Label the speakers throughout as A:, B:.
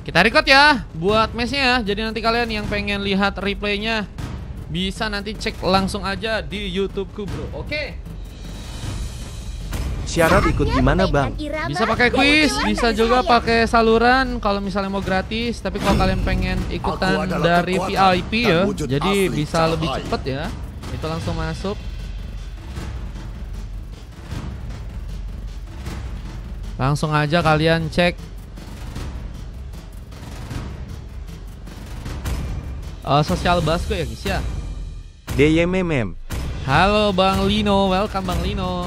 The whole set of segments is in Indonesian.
A: Kita record ya buat matchnya ya. Jadi nanti kalian yang pengen lihat replaynya bisa nanti cek langsung aja di YouTubeku bro. Oke.
B: Syarat ikut gimana bang?
A: Bisa pakai quiz, bisa juga pakai saluran kalau misalnya mau gratis. Tapi kalau kalian pengen ikutan dari VIP ya, jadi bisa lebih cepet ya. Itu langsung masuk. Langsung aja kalian cek sosial Basco ya guys ya.
B: DYMM.
A: Halo Bang Lino, welcome Bang Lino.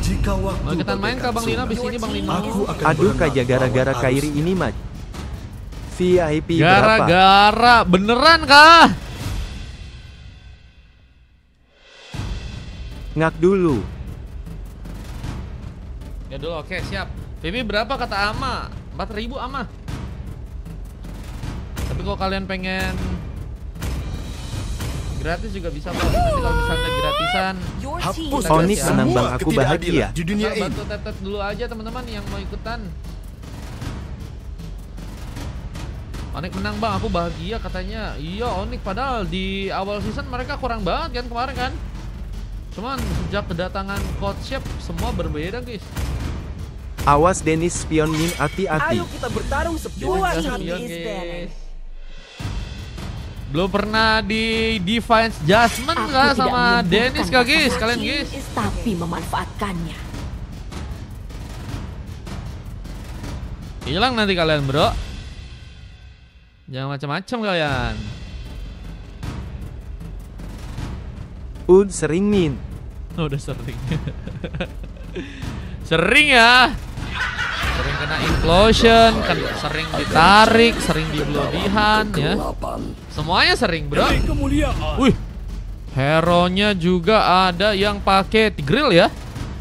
C: Jika waktu
A: Mau ikutan main kah Bang Lino? Abis ini Bang Lino.
B: Aduh kaja gara-gara Kairi ini mah. VIP berapa?
A: Gara-gara beneran kah?
B: Ngak dulu.
A: Ya dulu oke siap. VIP berapa kata Ama? 4.000 Ama. Tapi kalau kalian pengen gratis juga bisa bang. Nanti kalau misalnya gratisan
C: hapus
B: Onyx
A: ya.
B: menang bang, aku bahagia.
C: di dunia ini.
A: bantu tap dulu aja teman-teman yang mau ikutan. Onyx menang bang, aku bahagia katanya. Iya Onyx, padahal di awal season mereka kurang banget kan kemarin kan. Cuman sejak kedatangan coach Chef semua berbeda guys.
B: Awas Dennis spion min hati-hati.
D: Ayo kita bertarung sebuah
A: Iya,
D: nanti
A: guys. Belum pernah di Defiance Judgment kah sama Dennis kah guys, kalian guys?
E: Tapi memanfaatkannya.
A: Hilang nanti kalian bro. Jangan macam-macam kalian.
B: Sering min.
A: Oh, udah sering. Sering ya. Sering kena implosion, kan sering ditarik, sering di bloodihan ya. Semuanya sering bro. Wih, hero-nya juga ada yang pakai Tigreal ya.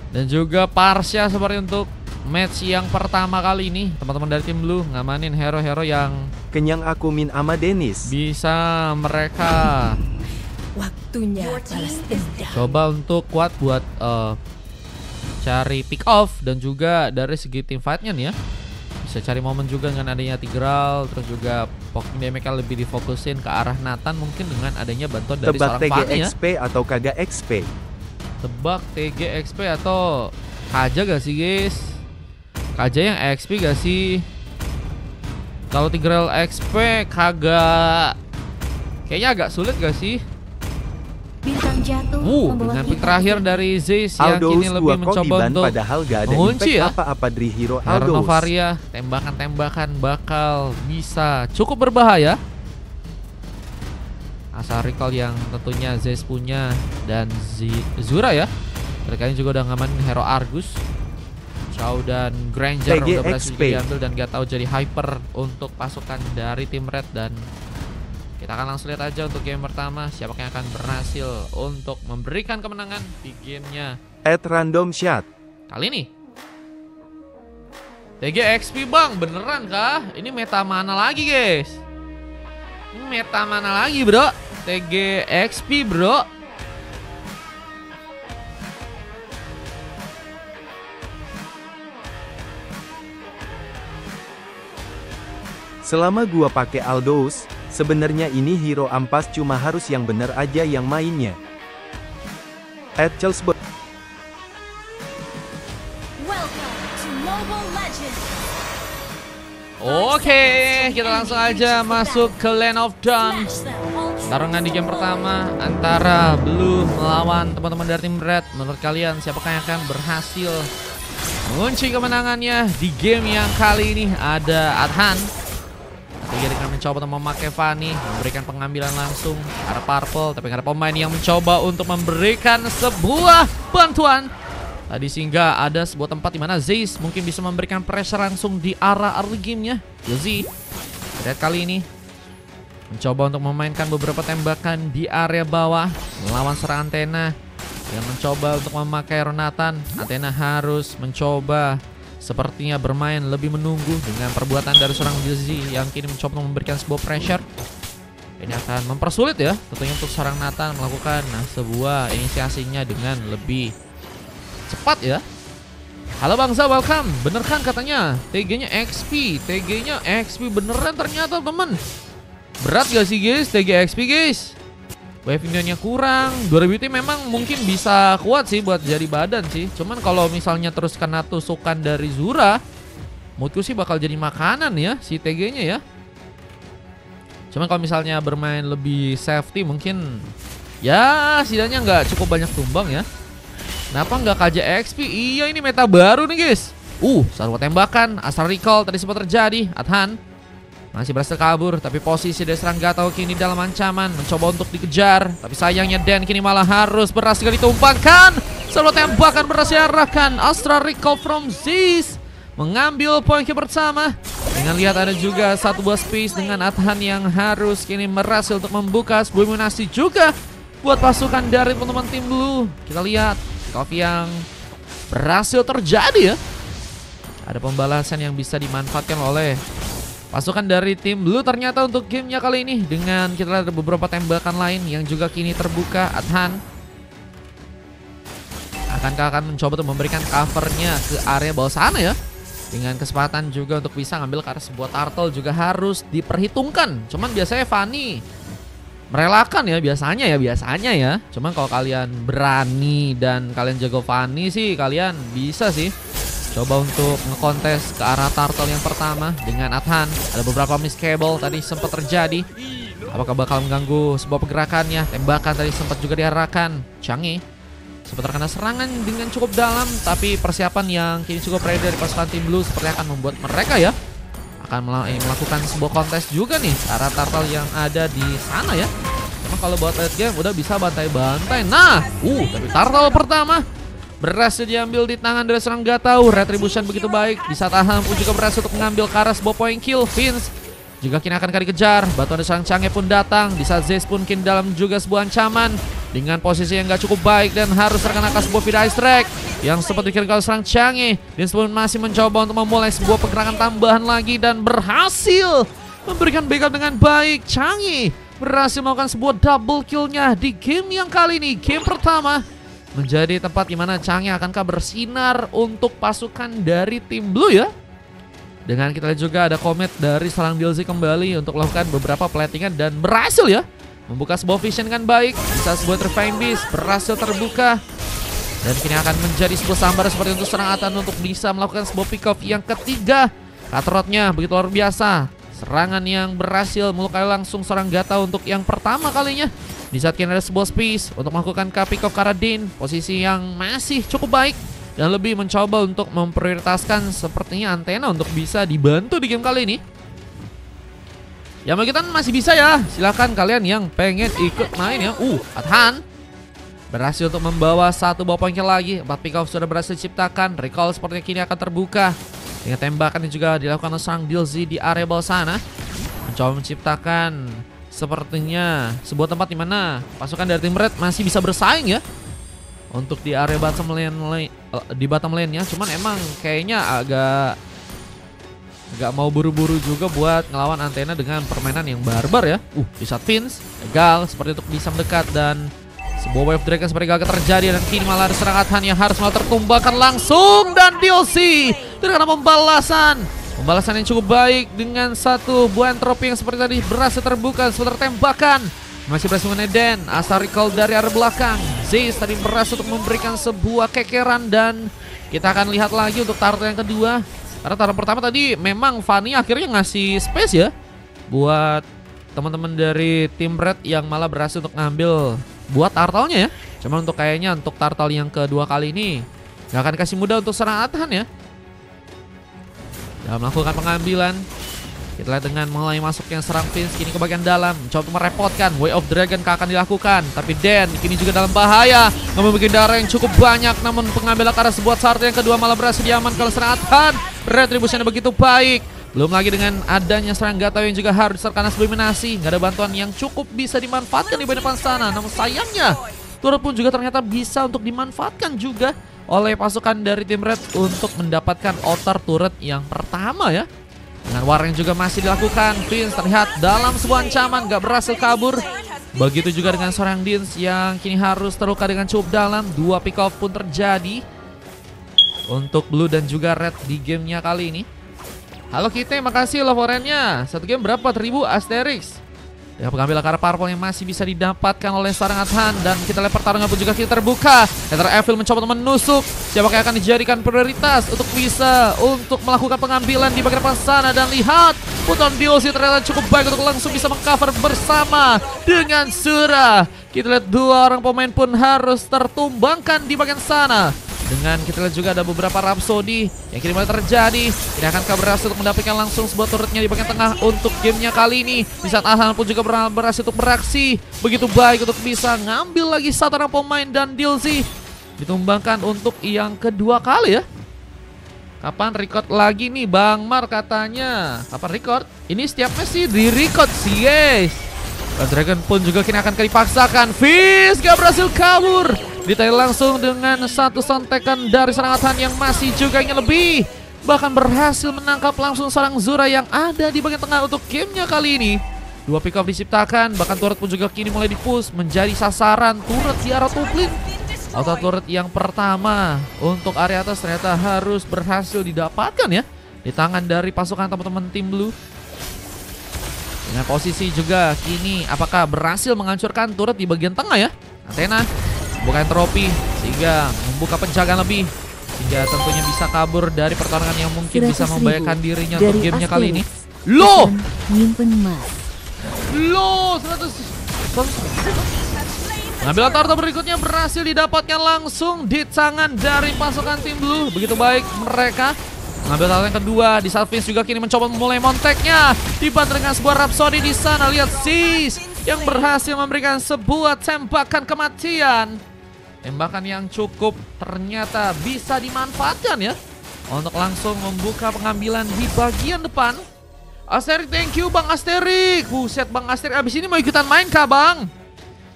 A: Dan juga Parsha seperti untuk match yang pertama kali ini. Teman-teman dari tim Blue ngamanin hero-hero yang
B: Kenyang aku min ama Dennis.
A: bisa mereka
E: Waktunya balas dendam.
A: coba untuk kuat buat cari pick off. Dan juga dari segi team fightnya nih ya, bisa cari momen juga dengan adanya Tigreal. Terus juga Poking DMK lebih difokusin ke arah Nathan mungkin dengan adanya bantuan dari
B: Tebak
A: seorang Fanny ya.
B: TGXP atau kagak XP?
A: Tebak TGXP atau Kaja gak sih guys? Kaja yang XP gak sih? Kalau Tigreal XP kagak, kayaknya agak sulit gak sih?
E: Bintang jatuh membawa
A: Dengan pick
E: kita
A: terakhir dari Zeiss yang
B: Aldous
A: kini lebih
B: gua kok
A: mencoba
B: Giban
A: untuk
B: padahal gak ada
A: mengunci
B: impact
A: ya.
B: apa-apa dari hero
A: Hero
B: Aldous.
A: Novaria, tembakan-tembakan bakal bisa cukup berbahaya. Asal recall yang tentunya Zeiss punya dan Zura ya. Mereka ini juga udah ngamanin hero Argus. Chow dan Granger udah berhasil
B: TGXP.
A: diambil dan gak tahu jadi hyper untuk pasukan dari tim Red. Dan kita akan langsung lihat aja untuk game pertama siapa yang akan berhasil untuk memberikan kemenangan di gamenya
B: At random shot.
A: kali ini. TGXP bang, beneran kah? Ini meta mana lagi guys? Ini meta mana lagi bro? TGXP bro.
B: Selama gua pakai Aldous, sebenarnya ini hero ampas cuma harus yang bener aja yang mainnya. At Chelsea.
A: Oke, kita langsung aja masuk ke Land of Dawn. Tarungan di game pertama antara Blue melawan teman-teman dari tim Red. Menurut kalian siapakah yang akan berhasil mengunci kemenangannya di game yang kali ini? Ada Adhan. Jadi akan mencoba untuk memakai Fanny, memberikan pengambilan langsung arah Purple. Tapi ada pemain yang mencoba untuk memberikan sebuah bantuan. Tadi sehingga ada sebuah tempat di mana Zeiss mungkin bisa memberikan pressure langsung di arah early game-nya. Yozi Red kali ini mencoba untuk memainkan beberapa tembakan di area bawah melawan serangan Athena yang mencoba untuk memakai Ronatan. Athena harus mencoba sepertinya bermain lebih menunggu dengan perbuatan dari seorang Yozi yang kini mencoba memberikan sebuah pressure. Ini akan mempersulit ya tentunya untuk seorang Nathan melakukan sebuah inisiasinya dengan lebih cepat ya. Halo bangsa, welcome. Bener kan katanya TG-nya XP. TG-nya XP beneran ternyata temen. Berat gak sih guys TG XP guys? Wave Indiannya kurang. 2000 itu memang mungkin bisa kuat sih buat jadi badan sih. Cuman kalau misalnya terus kena tusukan dari Zura, moodku sih bakal jadi makanan ya si TG-nya ya. Cuman kalau misalnya bermain lebih safety mungkin ya setidaknya nggak cukup banyak tumbang ya. Kenapa nggak KJ XP? Iya ini meta baru nih guys. Satu tembakan, Astral Recall tadi sempat terjadi. Adhan masih berhasil kabur, tapi posisi dari serang Gatau kini dalam ancaman, mencoba untuk dikejar. Tapi sayangnya Dan kini malah harus berhasil ditumpangkan. Satu tembakan berhasil diarahkan. Astral Recall from Ziz mengambil poin pertama. Dengan lihat ada juga satu buah space dengan Adhan yang harus kini berhasil untuk membuka sebuah imunasi juga buat pasukan dari teman-teman tim Blue. Kita lihat Coffee yang berhasil terjadi ya. Ada pembalasan yang bisa dimanfaatkan oleh pasukan dari tim Blue ternyata untuk gamenya kali ini. Dengan kita lihat ada beberapa tembakan lain yang juga kini terbuka. Adhan akan mencoba untuk memberikan covernya ke area bawah sana ya. Dengan kesempatan juga untuk bisa ngambil ke arah sebuah turtle juga harus diperhitungkan. Cuman biasanya Fanny merelakan ya biasanya ya. Cuman kalau kalian berani dan kalian jago Fanny sih kalian bisa sih coba untuk ngekontes ke arah turtle yang pertama dengan Adhan. Ada beberapa miss cable tadi sempat terjadi. Apakah bakal mengganggu sebuah pergerakannya? Tembakan tadi sempat juga diarahkan. Changi sempat terkena serangan dengan cukup dalam, tapi persiapan yang kini cukup ready dari pasukan tim Blue seperti akan membuat mereka ya akan melakukan sebuah kontes juga nih arah turtle yang ada di sana ya. Memang kalau buat late game udah bisa bantai-bantai. Nah, tapi turtle pertama berhasil diambil di tangan dari serang Gatau. Retribution begitu baik, bisa tahan pun juga berhasil untuk mengambil ke arah sebuah point kill. Vince juga kini akan dikejar. Batuan dari serang Changi pun datang. Di saat Zez pun kini dalam juga sebuah ancaman dengan posisi yang gak cukup baik dan harus terkena sebuah feed ice track yang sempat dikirim oleh serang Changi. Dan sebelum masih mencoba untuk memulai sebuah pergerakan tambahan lagi dan berhasil memberikan backup dengan baik. Changi berhasil melakukan sebuah double killnya di game yang kali ini. Game pertama menjadi tempat dimana Changi akankah bersinar untuk pasukan dari tim Blue ya. Dengan kita lihat juga ada comment dari serang Dilzy kembali untuk melakukan beberapa platingan dan berhasil ya membuka sebuah vision dengan baik. Bisa sebuah Trifine Beast berhasil terbuka. Dan kini akan menjadi sebuah sambar seperti untuk serang Adhan untuk bisa melakukan sebuah pick off yang ketiga. Cutrotnya begitu luar biasa. Serangan yang berhasil melukai langsung serang Gatau untuk yang pertama kalinya. Di saat kini ada sebuah space untuk melakukan pick off Karadin. Posisi yang masih cukup baik. Dan lebih mencoba untuk memprioritaskan sepertinya antena untuk bisa dibantu di game kali ini. Ya kita masih bisa ya. Silahkan kalian yang pengen ikut main ya. Adhan berhasil untuk membawa satu buah poin lagi. 4 pick off sudah berhasil diciptakan. Recall sepertinya kini akan terbuka. Dengan tembakan yang juga dilakukan oleh sang Dilzy di area bawah sana. Mencoba menciptakan sepertinya sebuah tempat di mana pasukan dari tim Red masih bisa bersaing ya. Untuk di area bottom lane-nya. Cuman emang kayaknya agak mau buru-buru juga buat ngelawan antena dengan permainan yang barbar ya. Di saat Vince gagal seperti untuk bisa mendekat dan sebuah wave dragon seperti gagal terjadi. Dan kini malah ada serang Adhan yang harus malah tertumbangkan langsung. Dan Dilzy terkena pembalasan yang cukup baik dengan satu buah entropi yang seperti tadi berhasil terbuka seperti tembakan. Masih berhasil meneden Astral Recall dari arah belakang. Ziz tadi berhasil untuk memberikan sebuah kekeran. Dan kita akan lihat lagi untuk turtle yang kedua. Karena turtle pertama tadi memang Fanny akhirnya ngasih space ya buat teman-teman dari tim Red yang malah berhasil untuk ngambil buat turtle-nya ya. Cuma untuk kayaknya untuk turtle yang kedua kali ini gak akan kasih mudah untuk serang Adhan ya. Dalam melakukan pengambilan. Kita lihat dengan mulai masuk yang serang Vince kini ke bagian dalam. Mencoba merepotkan. Way of Dragon akan dilakukan. Tapi Dan kini juga dalam bahaya. Memiliki darah yang cukup banyak. Namun pengambilan ke arah sebuah turtle yang kedua malah berhasil diamankan oleh serang Adhan. Retribution begitu baik. Belum lagi dengan adanya serang Gatau yang juga harus terkena eliminasi. Gak ada bantuan yang cukup bisa dimanfaatkan di bagian depan sana. Namun sayangnya turret pun juga ternyata bisa untuk dimanfaatkan juga oleh pasukan dari tim Red untuk mendapatkan outer turret yang pertama ya. Dengan war yang juga masih dilakukan. Vince terlihat dalam sebuah ancaman, gak berhasil kabur. Begitu juga dengan seorang Dins yang kini harus terluka dengan cukup dalam. 2 pick off pun terjadi. untuk Blue dan juga Red di gamenya kali ini. Halo Kite, makasih love orange-nya. Satu game berapa? 1000 Asterix. Ya, pengambil akar purple yang masih bisa didapatkan oleh seorang Athan. Dan kita lihat pertarungan pun juga kita terbuka. Ether Evil mencoba menusuk. Siapakah yang akan dijadikan prioritas untuk bisa untuk melakukan pengambilan di bagian depan sana. Dan lihat, Puton DLC ternyata cukup baik untuk langsung bisa mengcover bersama dengan Surah. Kita lihat dua orang pemain pun harus tertumbangkan di bagian sana. Dengan kita lihat juga ada beberapa Rhapsody yang kini mulai terjadi. Ini akankah berhasil untuk mendapatkan langsung sebuah turretnya di bagian tengah untuk gamenya kali ini. Di saat Athan pun juga berhasil untuk beraksi begitu baik untuk bisa ngambil lagi satu orang pemain. Dan DLC ditumbangkan untuk yang kedua kali ya. Kapan record lagi nih Bang Mar katanya? Kapan record? Ini setiap match sih di record sih guys. Dragon pun juga kini akan dipaksakan. Fizz gak berhasil kabur. Ditail langsung dengan satu sontekan dari seorang Athan yang masih juga ingin lebih. Bahkan berhasil menangkap langsung seorang Zura yang ada di bagian tengah untuk gamenya kali ini. Dua pick off diciptakan, bahkan turret pun juga kini mulai dipush menjadi sasaran turret di arah top lane. Auto turret yang pertama untuk area atas ternyata harus berhasil didapatkan ya. Di tangan dari pasukan teman-teman tim Blue. Dengan posisi juga kini apakah berhasil menghancurkan turret di bagian tengah ya. Athena buka entropi sehingga membuka penjagaan lebih, sehingga tentunya bisa kabur dari pertarungan yang mungkin bisa membahayakan dirinya untuk gamenya kali ini. Loh! Loh! 100. Pengambilan turret berikutnya berhasil didapatkan langsung di tangan dari pasukan tim Blue. Begitu baik mereka mengambil turret yang kedua. Di saat Fizz juga kini mencoba memulai monteknya. Dibantu dengan sebuah Rhapsody di sana. Lihat Sis yang berhasil memberikan sebuah tembakan kematian. Tembakan yang cukup ternyata bisa dimanfaatkan ya untuk langsung membuka pengambilan di bagian depan. Asterik, thank you Bang Asterik. Buset Bang Asterik, abis ini mau ikutan main kah Bang?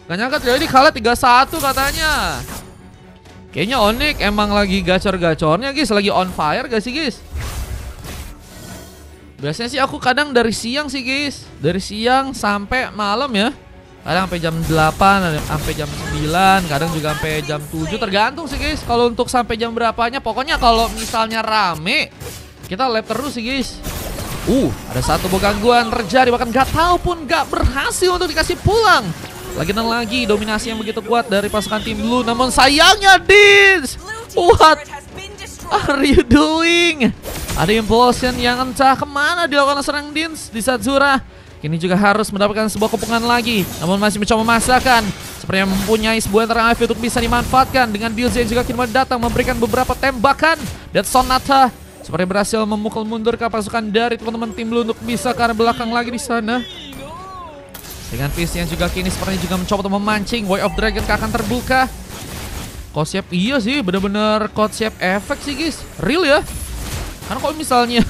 A: Gak nyangka jadi kalah 3-1 katanya. Kayaknya Onyx emang lagi gacor-gacornya guys, lagi on fire gak sih guys? Biasanya sih aku kadang dari siang sih guys, dari siang sampai malam ya. Kadang sampai jam 8, sampai jam 9, kadang juga sampai jam 7, tergantung sih guys. Kalau untuk sampai jam berapanya, pokoknya kalau misalnya rame, kita lab terus sih guys. Ada satu gangguan terjadi, bahkan gak tahu pun gak berhasil untuk dikasih pulang. Lagi dan lagi dominasi yang begitu kuat dari pasukan tim Blue, namun sayangnya Dins, what are you doing? Ada implosion yang entah kemana dilakukan serang Dins di saat Zura kini juga harus mendapatkan sebuah kepungan lagi, namun masih mencoba memasakkan. Sepertinya mempunyai sebuah terang untuk bisa dimanfaatkan dengan DLC yang juga kini datang memberikan beberapa tembakan. Dan Sonata seperti berhasil memukul mundur ke pasukan dari teman-teman tim Blue untuk bisa ke arah belakang lagi di sana. Dengan Fizz yang juga kini sepertinya juga mencoba untuk memancing. Way of Dragon akan terbuka. Code shape iya sih, bener-bener code shape efek sih guys, real ya. Karena kalau misalnya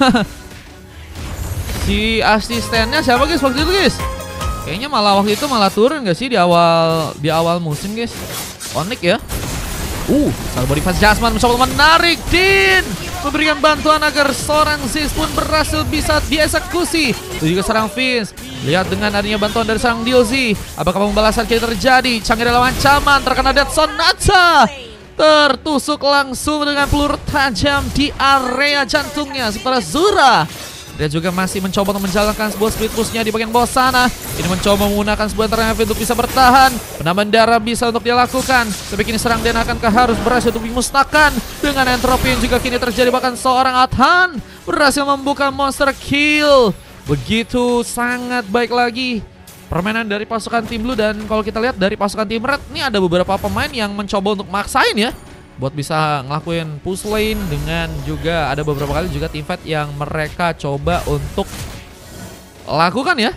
A: si asistennya siapa guys waktu itu guys? Kayaknya malah waktu itu malah turun gak sih di awal musim guys? Onyx ya. Salah body fast Jasmine mencoba menarik Din, memberikan bantuan agar seorang Sis pun berhasil bisa dieksekusi. Itu juga serang Fizz. Lihat dengan adanya bantuan dari serang DLC, apakah pembalasan kini terjadi? Canggih dalam ancaman, terkena Death Sonata. Tertusuk langsung dengan peluru tajam di area jantungnya. Sementara Zura, dia juga masih mencoba untuk menjalankan sebuah split pushnya di bagian bawah sana. Ini mencoba menggunakan sebuah terang untuk bisa bertahan. Penambahan darah bisa untuk dia lakukan. Tapi kini serang Dan akankah harus berhasil untuk dimusnahkan dengan entropi yang juga kini terjadi. Bahkan seorang Athan berhasil membuka monster kill. Begitu sangat baik lagi permainan dari pasukan tim Blue. Dan kalau kita lihat dari pasukan tim Red, ini ada beberapa pemain yang mencoba untuk maksain ya, buat bisa ngelakuin push lane. Dengan juga ada beberapa kali juga team fight yang mereka coba untuk lakukan ya.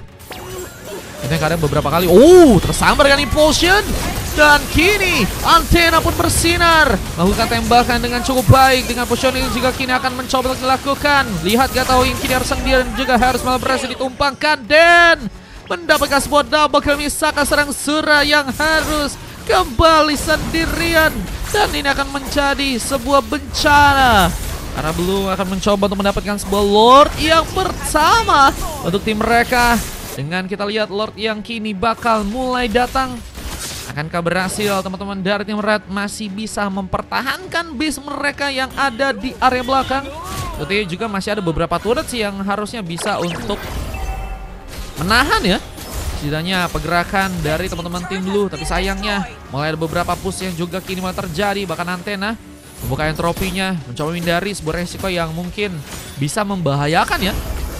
A: Ini kadang beberapa kali tersambar dengan implosion. Dan kini Athena pun bersinar, melakukan tembakan dengan cukup baik. Dengan positioning juga kini akan mencoba untuk dilakukan. Lihat gak tahu yang kini harus dia juga harus malah berhasil ditumpangkan. Dan mendapatkan sebuah double kill Misaka serang Zura yang harus kembali sendirian. Dan ini akan menjadi sebuah bencana, karena Blue akan mencoba untuk mendapatkan sebuah Lord yang pertama untuk tim mereka. Dengan kita lihat Lord yang kini bakal mulai datang. Akankah berhasil teman-teman dari tim Red masih bisa mempertahankan base mereka yang ada di area belakang? Tentunya juga masih ada beberapa turret sih yang harusnya bisa untuk menahan ya setidaknya pergerakan dari teman-teman tim Blue. Tapi sayangnya mulai ada beberapa push yang juga kini mulai terjadi. Bahkan Antena membuka entropinya, mencoba menghindari sebuah resiko yang mungkin bisa membahayakan ya.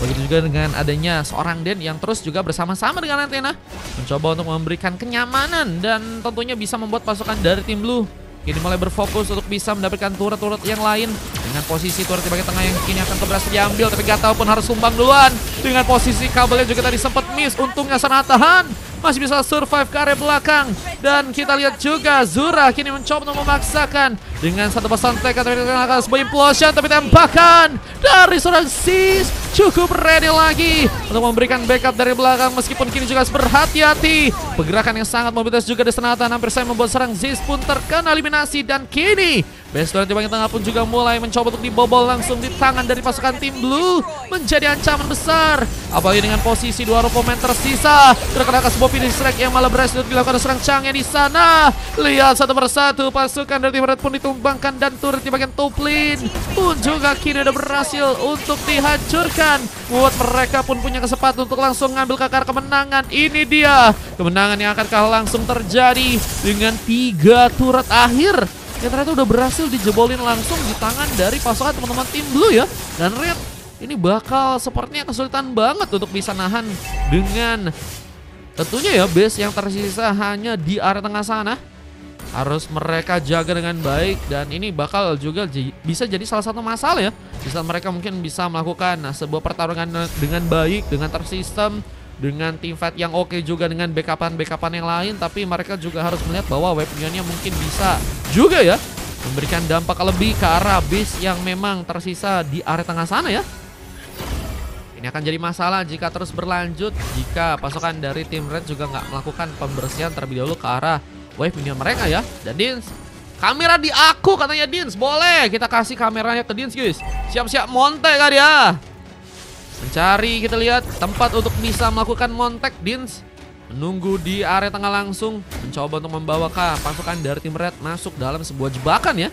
A: Begitu juga dengan adanya seorang Den yang terus juga bersama-sama dengan Antena mencoba untuk memberikan kenyamanan dan tentunya bisa membuat pasukan dari tim Blue kini mulai berfokus untuk bisa mendapatkan turret-turret yang lain. Dengan posisi turret di bagian tengah yang kini akan berhasil diambil, tapi gak tahu pun harus sumbang duluan. Dengan posisi kabelnya juga tadi sempat miss, untungnya sangat tahan. Masih bisa survive ke area belakang. Dan kita lihat juga Zura kini mencoba untuk memaksakan dengan satu pesan TK, tapi akan sebuah implosion, tapi tembakan dari seorang Sis cukup ready lagi untuk memberikan backup dari belakang, meskipun kini juga harus berhati-hati. Pergerakan yang sangat mobilitas juga di Senatan, hampir saya membuat serang Sis pun terkena eliminasi. Dan kini base turret di bagian tengah pun juga mulai mencoba untuk dibobol langsung di tangan dari pasukan tim Blue, menjadi ancaman besar. Apalagi dengan posisi 2 pemain tersisa, terkena sebuah finish strike yang malah berhasil dilakukan serang Chang'e di sana. Lihat satu persatu pasukan dari tim Red pun ditumbangkan dan turret di bagian top lane pun juga kini udah berhasil untuk dihancurkan. Buat mereka pun punya kesempatan untuk langsung ngambil kakar kemenangan. Ini dia kemenangan yang akankah langsung terjadi dengan 3 turret akhir yang ternyata udah berhasil dijebolin langsung di tangan dari pasukan teman-teman tim Blue ya. Dan Red ini bakal sepertinya kesulitan banget untuk bisa nahan dengan tentunya ya base yang tersisa hanya di area tengah sana. Harus mereka jaga dengan baik dan ini bakal juga bisa jadi salah satu masalah ya. Bisa mereka mungkin bisa melakukan sebuah pertarungan dengan baik, dengan tersistem, dengan team fight yang oke juga dengan backupan yang lain. Tapi mereka juga harus melihat bahwa weaponnya mungkin bisa juga ya memberikan dampak lebih ke arah base yang memang tersisa di area tengah sana ya. Ini akan jadi masalah jika terus berlanjut, jika pasukan dari tim Red juga nggak melakukan pembersihan terlebih dahulu ke arah wave minion mereka ya. Dan Dins, kamera di aku katanya Dins. Boleh kita kasih kameranya ke Dins guys. Siap-siap montek kan dia. Mencari, kita lihat tempat untuk bisa melakukan montek. Dins menunggu di area tengah langsung, mencoba untuk membawa pasukan dari tim Red masuk dalam sebuah jebakan ya.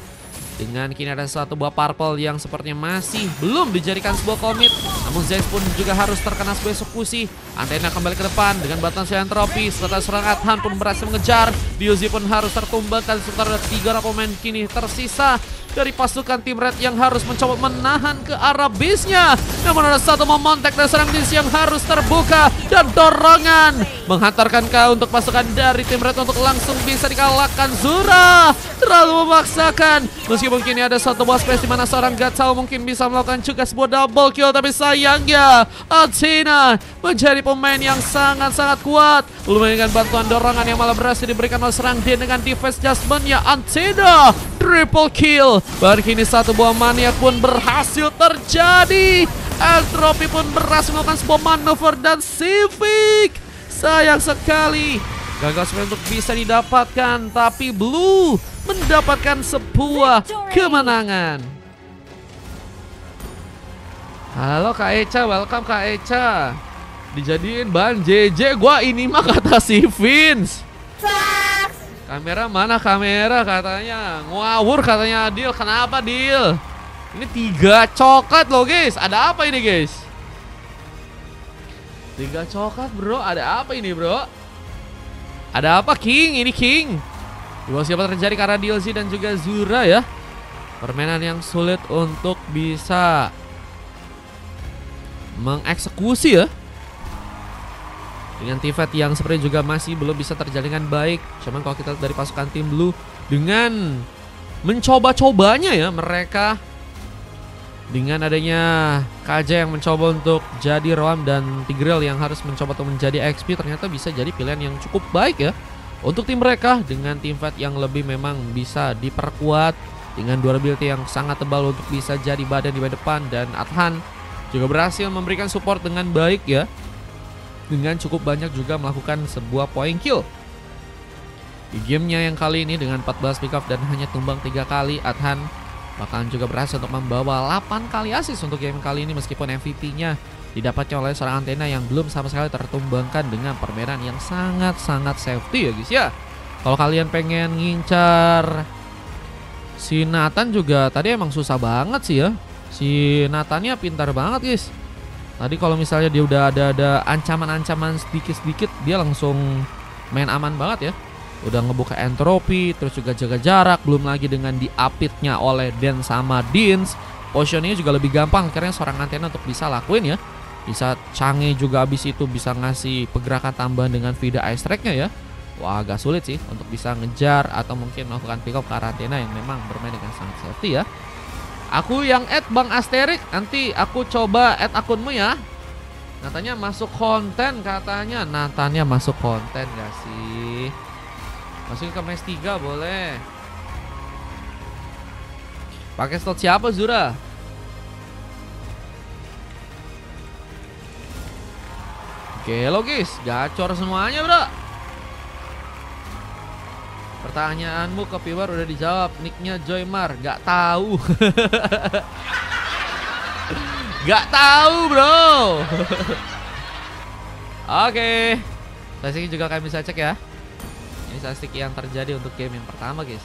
A: Dengan kini ada satu buah purple yang sepertinya masih belum dijadikan sebuah komit. Namun Zeus pun juga harus terkena sebuah eksekusi. Antena kembali ke depan dengan batan entropi. Setelah serang Adhan pun berhasil mengejar. Diuzi pun harus tertumbangkan. Sementara ada 3 pemain kini tersisa dari pasukan tim Red yang harus mencoba menahan ke arah base-nya. Namun ada satu memontek dan serang base yang harus terbuka. Dan dorongan menghantarkan untuk pasukan dari tim Red untuk langsung bisa dikalahkan. Zura terlalu memaksakan. Meskipun kini ada satu buah space di mana seorang Gatsao mungkin bisa melakukan juga sebuah double kill. Tapi sayangnya Athena menjadi pemain yang sangat-sangat kuat. Belum dengan bantuan dorongan yang malah berhasil diberikan oleh serang dia dengan defense adjustment-nya. Athena triple kill. Bahkan kini satu buah maniak pun berhasil terjadi. Entropi pun berhasil melakukan sebuah manuver dan Civic sayang sekali gagal untuk bisa didapatkan. Tapi Blue mendapatkan sebuah kemenangan. Halo Kak Eca, welcome Kak Eca. Dijadiin bahan JJ gua ini mah kata si Vince. Kamera mana kamera katanya. Ngawur katanya Adil. Kenapa Adil? Ini 3 coklat loh guys. Ada apa ini guys? 3 coklat bro. Ada apa ini bro? Ada apa King? Ini King. Dua siapa terjadi karena DLC dan juga Zura ya. Permainan yang sulit untuk bisa mengeksekusi ya. Dengan Tivet yang sepertinya juga masih belum bisa terjalin dengan baik. Cuman kalau kita dari pasukan tim Blue dengan mencoba-cobanya ya mereka, dengan adanya KJ yang mencoba untuk jadi Roam dan Tigreal yang harus mencoba untuk menjadi XP, ternyata bisa jadi pilihan yang cukup baik ya untuk tim mereka. Dengan tim fight yang lebih memang bisa diperkuat dengan durability yang sangat tebal untuk bisa jadi badan di depan. Dan Adhan juga berhasil memberikan support dengan baik ya, dengan cukup banyak juga melakukan sebuah point kill di gamenya yang kali ini. Dengan 14 pick off dan hanya tumbang 3 kali, Adhan bahkan juga berhasil untuk membawa 8 kali assist untuk game kali ini. Meskipun MVP-nya didapatnya oleh seorang Antena yang belum sama sekali tertumbangkan dengan permainan yang sangat-sangat safety ya guys ya. Kalau kalian pengen ngincar si Nathan juga tadi emang susah banget sih ya. Si Nathannya pintar banget guys. Tadi kalau misalnya dia udah ada ancaman-ancaman sedikit-sedikit, dia langsung main aman banget ya. Udah ngebuka entropi, terus juga jaga jarak, belum lagi dengan diapitnya oleh Den sama Dins. Positioningnya juga lebih gampang, akhirnya seorang antena untuk bisa lakuin ya. Bisa Change juga abis itu bisa ngasih pergerakan tambahan dengan Vida Ice Strike-nya ya. Wah, agak sulit sih untuk bisa ngejar atau mungkin melakukan pick up ke arah antena yang memang bermain dengan sangat safety ya. Aku yang add Bang Asterik, nanti aku coba add akunmu ya. Natanya masuk konten katanya. Natanya masuk konten gak sih? Masukin ke match 3 boleh. Pakai slot siapa Zura? Oke logis, gacor semuanya bro. Pertanyaanmu ke viewer udah dijawab. Nicknya Joymar, gak tahu. Gak tahu bro. Oke. Statistik juga kalian bisa cek ya. Ini statistik yang terjadi untuk game yang pertama guys.